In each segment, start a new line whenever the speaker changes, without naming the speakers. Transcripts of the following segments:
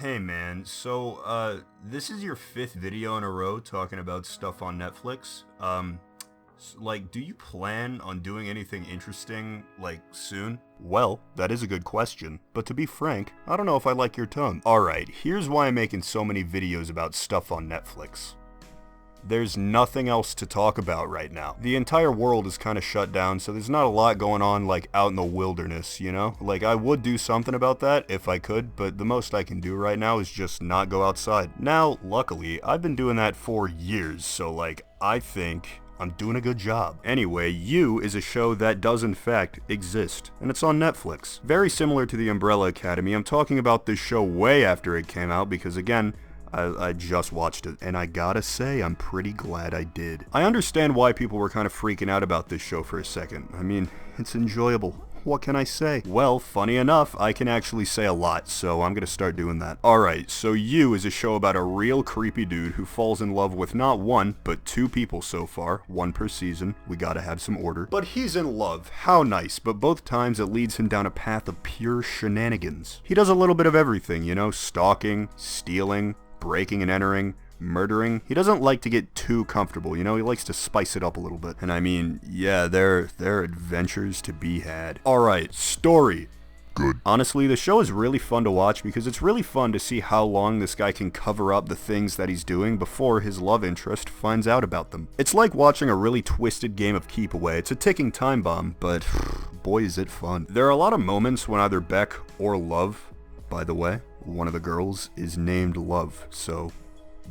Hey man, this is your fifth video in a row talking about stuff on Netflix. Do you plan on doing anything interesting, soon? Well, that is a good question, but to be frank, I don't know if I like your tone. Alright, here's why I'm making so many videos about stuff on Netflix. There's nothing else to talk about right now. The entire world is kind of shut down, so there's not a lot going on, out in the wilderness, you know? I would do something about that if I could, but the most I can do right now is just not go outside. Now, luckily, I've been doing that for years, so, I think I'm doing a good job. Anyway, You is a show that does in fact exist, and it's on Netflix. Very similar to The Umbrella Academy. I'm talking about this show way after it came out because, again, I just watched it, and I gotta say, I'm pretty glad I did. I understand why people were kind of freaking out about this show for a second. I mean, it's enjoyable. What can I say? Well, funny enough, I can actually say a lot, so I'm gonna start doing that. Alright, so You is a show about a real creepy dude who falls in love with not one, but two people so far, one per season. We gotta have some order. But he's in love. How nice, but both times it leads him down a path of pure shenanigans. He does a little bit of everything, you know, stalking, stealing, breaking and entering, murdering. He doesn't like to get too comfortable, you know, he likes to spice it up a little bit. And I mean, yeah, there are adventures to be had. Alright, story. Good. Honestly, the show is really fun to watch because it's really fun to see how long this guy can cover up the things that he's doing before his love interest finds out about them. It's like watching a really twisted game of Keep Away. It's a ticking time bomb, but boy is it fun. There are a lot of moments when either Beck or Love, by the way, one of the girls is named Love, so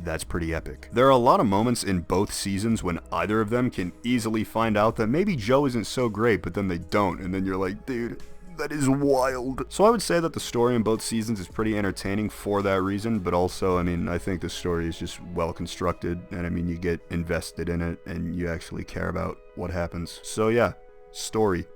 that's pretty epic. There are a lot of moments in both seasons when either of them can easily find out that maybe Joe isn't so great, but then they don't, and then you're like, dude, that is wild. So I would say that the story in both seasons is pretty entertaining for that reason, but also, I mean, I think the story is just well constructed, and I mean, you get invested in it, and you actually care about what happens. So yeah, story.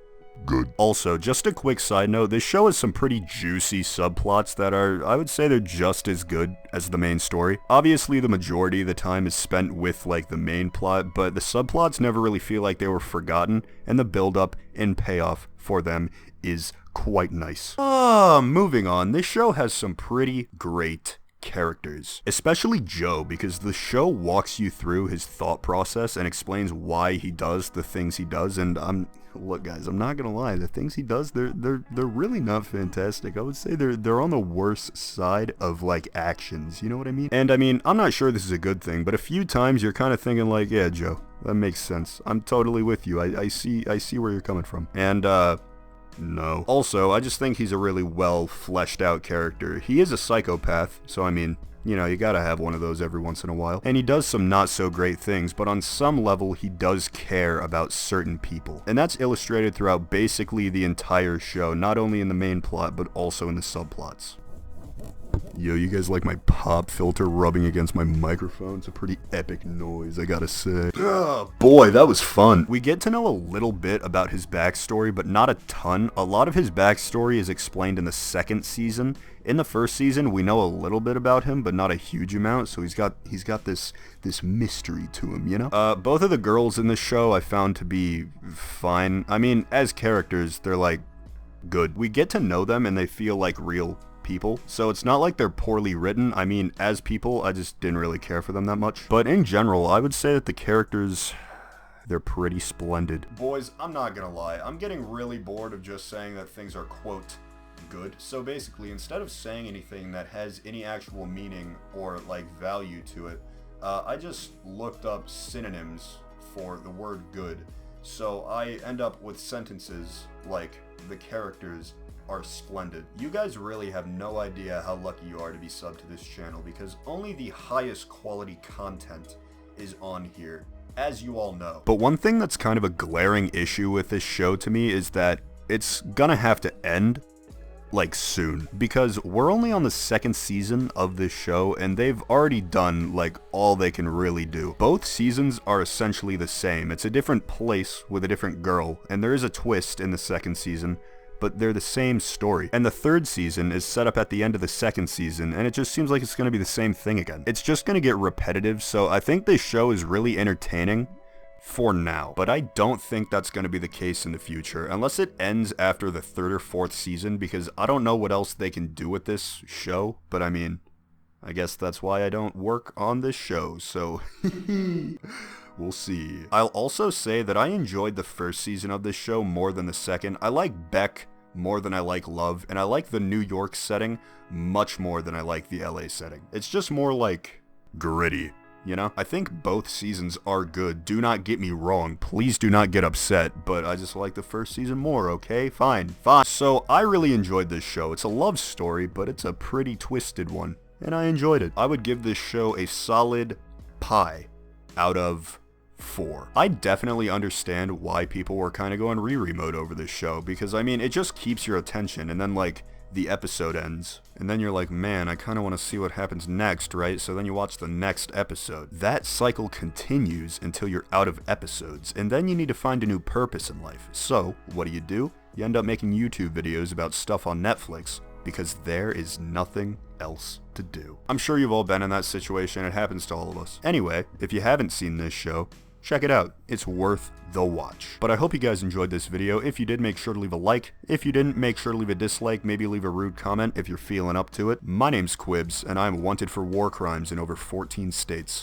Good. Also, just a quick side note, this show has some pretty juicy subplots that are, I would say they're just as good as the main story. Obviously, the majority of the time is spent with, the main plot, but the subplots never really feel like they were forgotten, and the build-up and payoff for them is quite nice. Moving on, this show has some pretty great characters, especially Joe, because the show walks you through his thought process and explains why he does the things he does, and look guys, I'm not gonna lie, the things he does, they're really not fantastic. I would say they're on the worst side of actions, you know what I mean? And I mean, I'm not sure this is a good thing, but a few times you're kind of thinking yeah, Joe, that makes sense. I'm totally with you. I see where you're coming from. And no. Also, I just think he's a really well fleshed out character. He is a psychopath, so I mean, you know, you gotta have one of those every once in a while. And he does some not so great things, but on some level he does care about certain people. And that's illustrated throughout basically the entire show, not only in the main plot, but also in the subplots. Yo, you guys like my pop filter rubbing against my microphone? It's a pretty epic noise, I gotta say. Boy, that was fun. We get to know a little bit about his backstory, but not a ton. A lot of his backstory is explained in the second season. In the first season, we know a little bit about him, but not a huge amount, so he's got this mystery to him, you know? Both of the girls in this show I found to be fine. I mean, as characters, they're good. We get to know them and they feel like real people, so it's not like they're poorly written. I mean, as people, I just didn't really care for them that much. But in general, I would say that the characters, they're pretty splendid. Boys, I'm not gonna lie, I'm getting really bored of just saying that things are, quote, good. So basically, instead of saying anything that has any actual meaning or, value to it, I just looked up synonyms for the word good. So I end up with sentences like, the characters are splendid. You guys really have no idea how lucky you are to be subbed to this channel, because only the highest quality content is on here, as you all know. But one thing that's kind of a glaring issue with this show to me is that it's gonna have to end soon, because we're only on the second season of this show and they've already done all they can really do. Both seasons are essentially the same. It's a different place with a different girl, and there is a twist in the second season, but they're the same story. And the third season is set up at the end of the second season, and it just seems like it's going to be the same thing again. It's just going to get repetitive, so I think this show is really entertaining for now. But I don't think that's going to be the case in the future, unless it ends after the 3rd or 4th season, because I don't know what else they can do with this show, but I mean, I guess that's why I don't work on this show, so we'll see. I'll also say that I enjoyed the 1st season of this show more than the 2nd. I like Beck more than I like Love, and I like the New York setting much more than I like the LA setting. It's just more like gritty, you know? I think both seasons are good. Do not get me wrong. Please do not get upset, but I just like the 1st season more, okay? Fine. So I really enjoyed this show. It's a love story, but it's a pretty twisted one, and I enjoyed it. I would give this show a solid pie out of 4. I definitely understand why people were kind of going Riri mode over this show, because I mean, it just keeps your attention, and then like, the episode ends, and then you're like, man, I kind of want to see what happens next, right? So then you watch the next episode. That cycle continues until you're out of episodes, and then you need to find a new purpose in life. So, what do? You end up making YouTube videos about stuff on Netflix, because there is nothing else to do. I'm sure you've all been in that situation. It happens to all of us. Anyway, if you haven't seen this show, check it out. It's worth the watch. But I hope you guys enjoyed this video. If you did, make sure to leave a like. If you didn't, make sure to leave a dislike. Maybe leave a rude comment if you're feeling up to it. My name's Quibs, and I'm wanted for war crimes in over 14 states.